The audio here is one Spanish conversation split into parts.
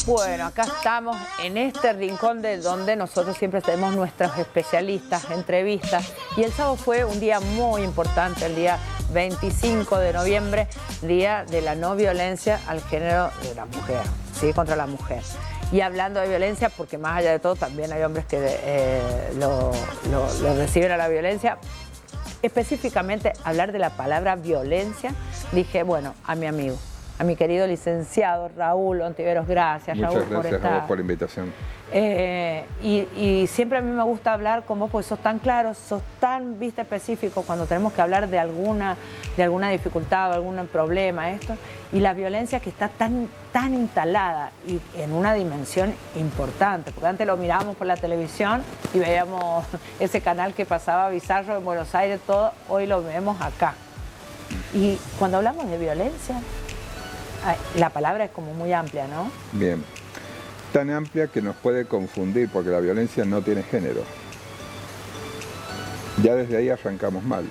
Bueno, acá estamos en este rincón de donde nosotros siempre tenemos nuestros especialistas, entrevistas. Y el sábado fue un día muy importante, el día 25 de noviembre, Día de la No Violencia al Género de la Mujer, ¿sí? Contra la mujer. Y hablando de violencia, porque más allá de todo también hay hombres que lo reciben a la violencia. Específicamente hablar de la palabra violencia, dije, bueno, a mi amigo, a mi querido licenciado Raúl Ontiveros, gracias Muchas Raúl gracias a vos por la invitación. Y siempre a mí me gusta hablar con vos porque sos tan claro, sos tan específico cuando tenemos que hablar de alguna dificultad o algún problema, esto, y la violencia que está tan instalada y en una dimensión importante, porque antes lo mirábamos por la televisión y veíamos ese canal que pasaba bizarro en Buenos Aires, todo, hoy lo vemos acá. Y cuando hablamos de violencia, la palabra es como muy amplia, ¿no? Bien, tan amplia que nos puede confundir porque la violencia no tiene género. Ya desde ahí arrancamos mal.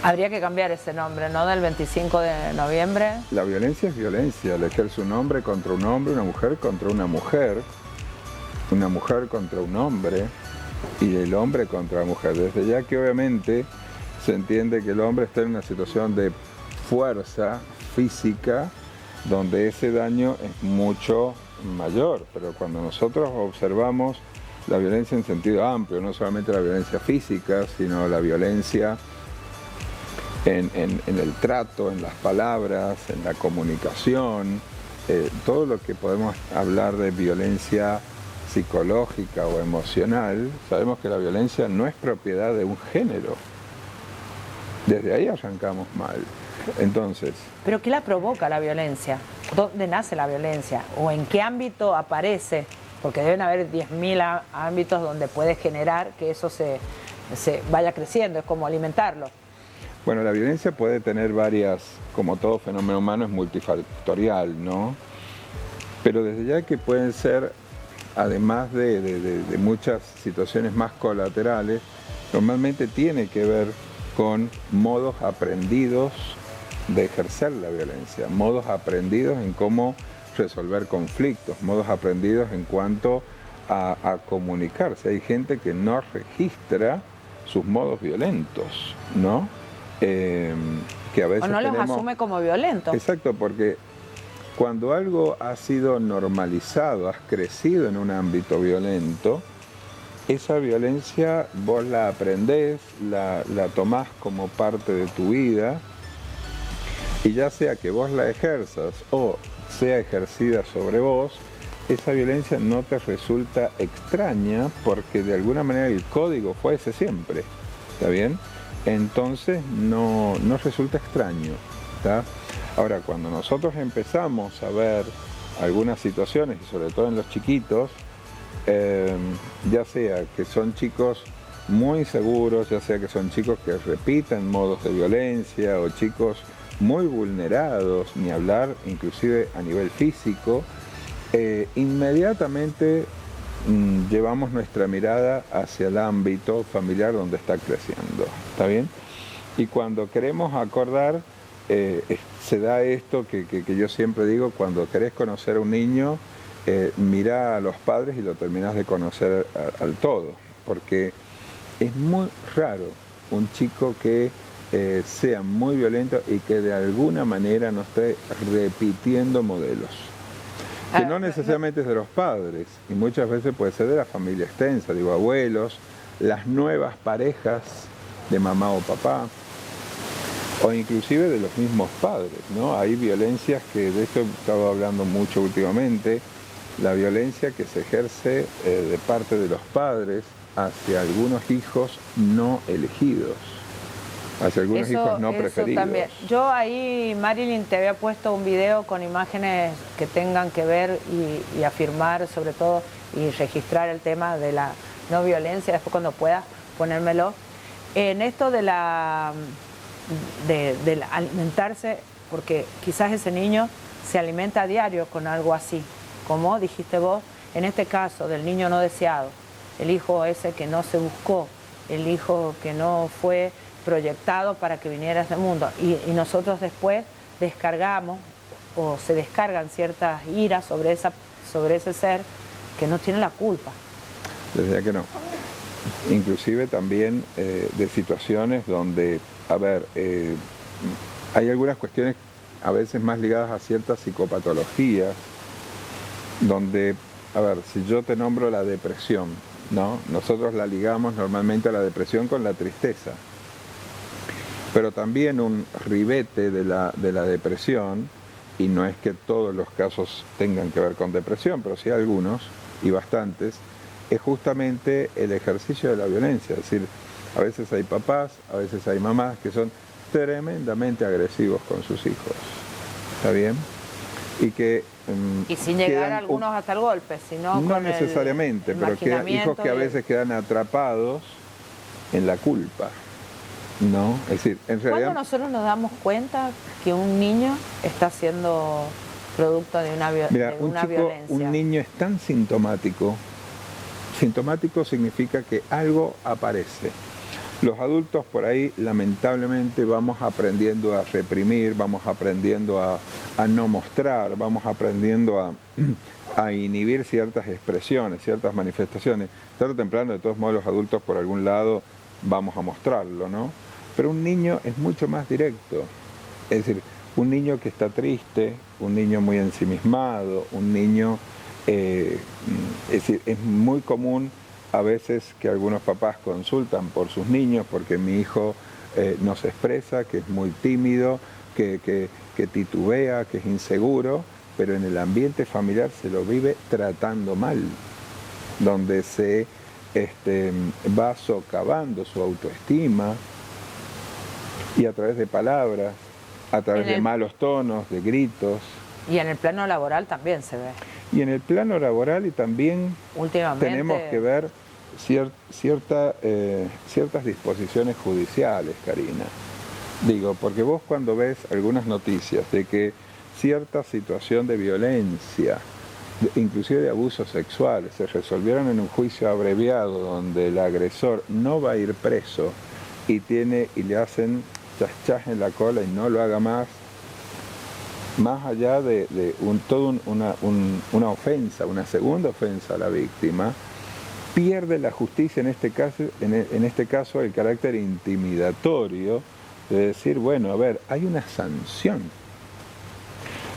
Habría que cambiar ese nombre, ¿no? Del 25 de noviembre. La violencia es violencia, la ejerce un hombre contra un hombre, una mujer contra una mujer contra un hombre y el hombre contra la mujer. Desde ya que obviamente se entiende que el hombre está en una situación de fuerza física donde ese daño es mucho mayor, pero cuando nosotros observamos la violencia en sentido amplio, no solamente la violencia física, sino la violencia en el trato, en las palabras, en la comunicación, todo lo que podemos hablar de violencia psicológica o emocional, sabemos que la violencia no es propiedad de un género. Desde ahí arrancamos mal. Entonces, ¿pero qué la provoca la violencia? ¿Dónde nace la violencia? ¿O en qué ámbito aparece? Porque deben haber 10.000 ámbitos donde puede generar que eso se vaya creciendo, es como alimentarlo. Bueno, la violencia puede tener varias, como todo fenómeno humano, es multifactorial, ¿no? Pero desde ya que pueden ser, además de muchas situaciones más colaterales, normalmente tiene que ver con modos aprendidos de ejercer la violencia, modos aprendidos en cómo resolver conflictos, modos aprendidos en cuanto a comunicarse. Hay gente que no registra sus modos violentos, ¿no? Que a veces o no los asume como violentos. Exacto, porque cuando algo ha sido normalizado, has crecido en un ámbito violento, esa violencia vos la aprendés, la tomás como parte de tu vida, y ya sea que vos la ejerzas o sea ejercida sobre vos, esa violencia no te resulta extraña porque de alguna manera el código fue ese siempre, ¿está bien? Entonces no resulta extraño, ¿está? Ahora, cuando nosotros empezamos a ver algunas situaciones, y sobre todo en los chiquitos, ya sea que son chicos muy seguros, ya sea que son chicos que repiten modos de violencia o chicos muy vulnerados, ni hablar inclusive a nivel físico, inmediatamente llevamos nuestra mirada hacia el ámbito familiar donde está creciendo, ¿está bien? Y cuando queremos acordar, se da esto que yo siempre digo, cuando querés conocer a un niño, mira a los padres y lo terminás de conocer al todo, porque es muy raro un chico que sea muy violento y que de alguna manera no esté repitiendo modelos. Que no necesariamente es de los padres, y muchas veces puede ser de la familia extensa, digo, abuelos, las nuevas parejas de mamá o papá, o inclusive de los mismos padres, ¿no? Hay violencias que, de esto he estado hablando mucho últimamente, la violencia que se ejerce de parte de los padres hacia algunos hijos no elegidos, hacia algunos hijos no preferidos. También. Yo ahí, Marilyn, te había puesto un video con imágenes que tengan que ver y afirmar sobre todo y registrar el tema de la no violencia, después cuando puedas ponérmelo. En esto de alimentarse, porque quizás ese niño se alimenta a diario con algo así, como dijiste vos, en este caso del niño no deseado, el hijo ese que no se buscó, el hijo que no fue proyectado para que viniera a este mundo, y nosotros después descargamos o se descargan ciertas iras sobre ese ser que no tiene la culpa. Desde que no. Inclusive también de situaciones donde, a ver, hay algunas cuestiones a veces más ligadas a ciertas psicopatologías, donde, a ver, si yo te nombro la depresión, ¿no? Nosotros la ligamos normalmente a la depresión con la tristeza. Pero también un ribete de la depresión, y no es que todos los casos tengan que ver con depresión, pero sí algunos, y bastantes, es justamente el ejercicio de la violencia. Es decir, a veces hay papás, a veces hay mamás que son tremendamente agresivos con sus hijos. ¿Está bien? Y que... y sin llegar a algunos hasta el golpe, sino no necesariamente, pero quedan hijos que a veces quedan atrapados en la culpa. No, es decir, en realidad... ¿Cuándo nosotros nos damos cuenta que un niño está siendo producto de una violencia? Un niño es tan sintomático. Sintomático significa que algo aparece. Los adultos por ahí lamentablemente vamos aprendiendo a reprimir, vamos aprendiendo a no mostrar, vamos aprendiendo a inhibir ciertas expresiones, ciertas manifestaciones. Tarde o temprano, de todos modos, los adultos por algún lado vamos a mostrarlo, ¿no? Pero un niño es mucho más directo. Es decir, un niño que está triste, un niño muy ensimismado, un niño... es decir, es muy común a veces que algunos papás consultan por sus niños porque mi hijo no se expresa, que es muy tímido, que titubea, que es inseguro, pero en el ambiente familiar se lo vive tratando mal, donde se va socavando su autoestima y a través de palabras, a través de malos tonos, de gritos. Y en el plano laboral también se ve. Y en el plano laboral y también últimamente tenemos que ver ciertas disposiciones judiciales, Karina. Digo, porque vos cuando ves algunas noticias de que cierta situación de violencia, inclusive de abusos sexuales, se resolvieron en un juicio abreviado donde el agresor no va a ir preso y le hacen chas en la cola y no lo haga más allá de una ofensa, una segunda ofensa a la víctima, pierde la justicia en este caso el carácter intimidatorio de decir, bueno, a ver, hay una sanción.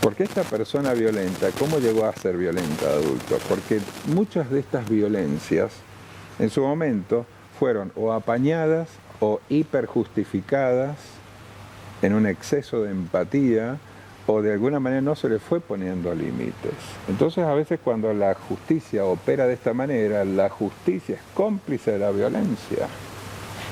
Porque esta persona violenta, ¿cómo llegó a ser violenta de adulto? Porque muchas de estas violencias en su momento fueron o apañadas o hiperjustificadas en un exceso de empatía, o de alguna manera no se le fue poniendo límites. Entonces a veces cuando la justicia opera de esta manera, la justicia es cómplice de la violencia.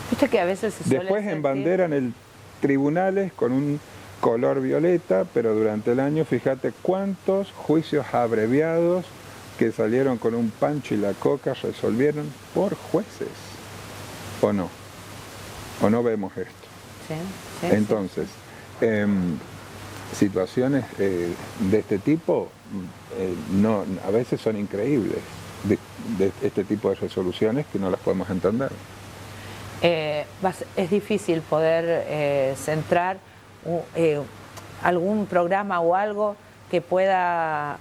Viste que a veces se después embanderan el tribunales con un color violeta, pero durante el año fíjate cuántos juicios abreviados que salieron con un pancho y la coca resolvieron por jueces. ¿O no? ¿O no vemos esto? Sí, entonces, situaciones de este tipo a veces son increíbles, de este tipo de resoluciones que no las podemos entender. Es difícil poder centrar algún programa o algo que pueda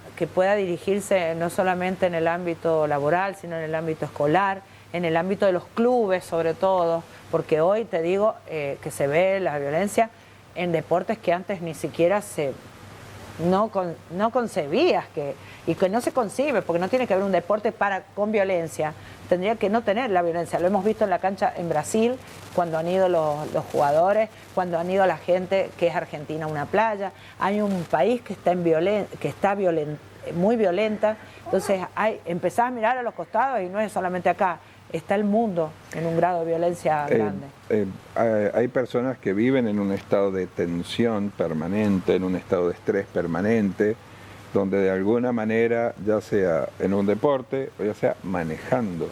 dirigirse no solamente en el ámbito laboral, sino en el ámbito escolar, en el ámbito de los clubes sobre todo, porque hoy te digo que se ve la violencia en deportes que antes ni siquiera no concebías y que no se concibe, porque no tiene que haber un deporte con violencia, tendría que no tener la violencia. Lo hemos visto en la cancha en Brasil, cuando han ido los jugadores, cuando han ido la gente que es argentina a una playa. Hay un país que está muy violenta, entonces empezás a mirar a los costados y no es solamente acá. Está el mundo en un grado de violencia grande. Hay personas que viven en un estado de tensión permanente, en un estado de estrés permanente, donde de alguna manera, ya sea en un deporte o ya sea manejando.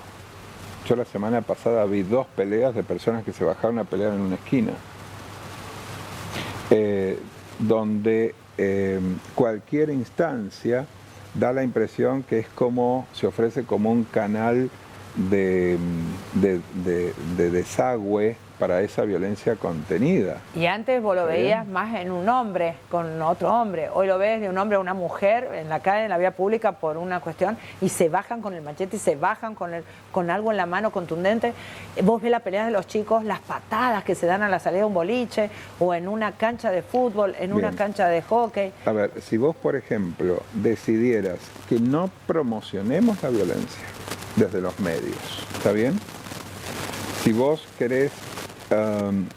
Yo la semana pasada vi 2 peleas de personas que se bajaron a pelear en una esquina, donde cualquier instancia da la impresión que es como, se ofrece como un canal de desagüe para esa violencia contenida. Y antes vos lo veías más en un hombre con otro hombre. Hoy lo ves de un hombre a una mujer en la calle, en la vía pública por una cuestión y se bajan con el machete y se bajan con algo en la mano contundente. Vos ves la pelea de los chicos, las patadas que se dan a la salida de un boliche o en una cancha de fútbol, en una cancha de hockey. A ver, si vos, por ejemplo, decidieras que no promocionemos la violencia desde los medios, ¿está bien? Si vos querés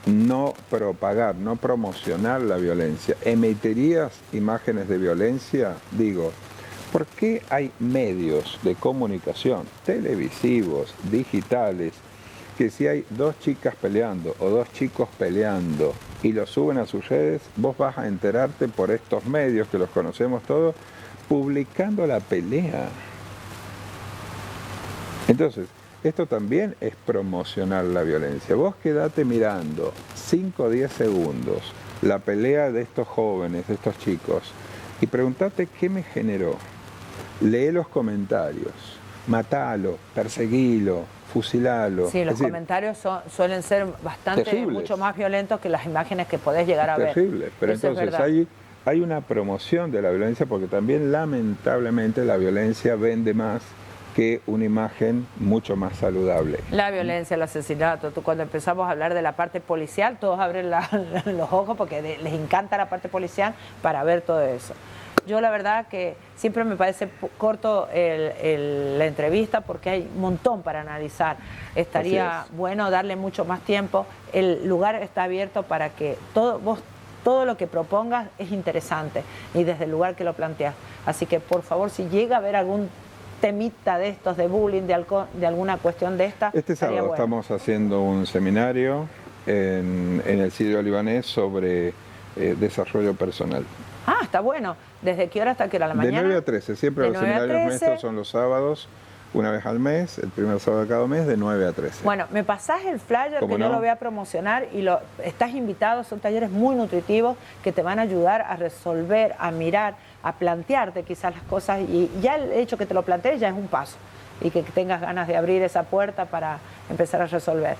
no propagar, no promocionar la violencia, ¿emitirías imágenes de violencia? Digo, ¿por qué hay medios de comunicación, televisivos, digitales, que si hay dos chicas peleando o dos chicos peleando y lo suben a sus redes, vos vas a enterarte por estos medios, que los conocemos todos, publicando la pelea? Entonces, esto también es promocionar la violencia. Vos quedate mirando 5 o 10 segundos la pelea de estos jóvenes, de estos chicos, y preguntate qué me generó. Lee los comentarios, matalo, perseguilo, fusilalo. Sí, los comentarios suelen ser bastante, terribles, mucho más violentos que las imágenes que podés llegar a ver. Terrible, pero eso entonces hay una promoción de la violencia porque también lamentablemente la violencia vende más que una imagen mucho más saludable. La violencia, el asesinato. Cuando empezamos a hablar de la parte policial, todos abren los ojos porque les encanta la parte policial para ver todo eso. Yo la verdad que siempre me parece corto la entrevista porque hay un montón para analizar. Estaría bueno darle mucho más tiempo. El lugar está abierto para que todo lo que propongas es interesante y desde el lugar que lo planteas. Así que por favor, si llega a haber algún temita de estos, de bullying, de alguna cuestión de esta. Este sábado estamos haciendo un seminario en el Sirio Libanés sobre desarrollo personal. Ah, está bueno. ¿Desde qué hora hasta qué hora? ¿La mañana? De 9 a 13. Siempre los seminarios nuestros son los sábados, una vez al mes, el primer sábado de cada mes, de 9 a 13. Bueno, me pasás el flyer que yo lo voy a promocionar y estás invitado. Son talleres muy nutritivos que te van a ayudar a resolver, a mirar, a plantearte quizás las cosas, y ya el hecho que te lo plantees ya es un paso y que tengas ganas de abrir esa puerta para empezar a resolver.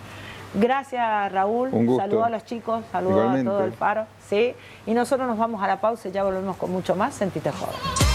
Gracias, Raúl. Un gusto. Saludos a los chicos, saludos a todo el Faro. ¿Sí? Y nosotros nos vamos a la pausa y ya volvemos con mucho más. Sentite joven.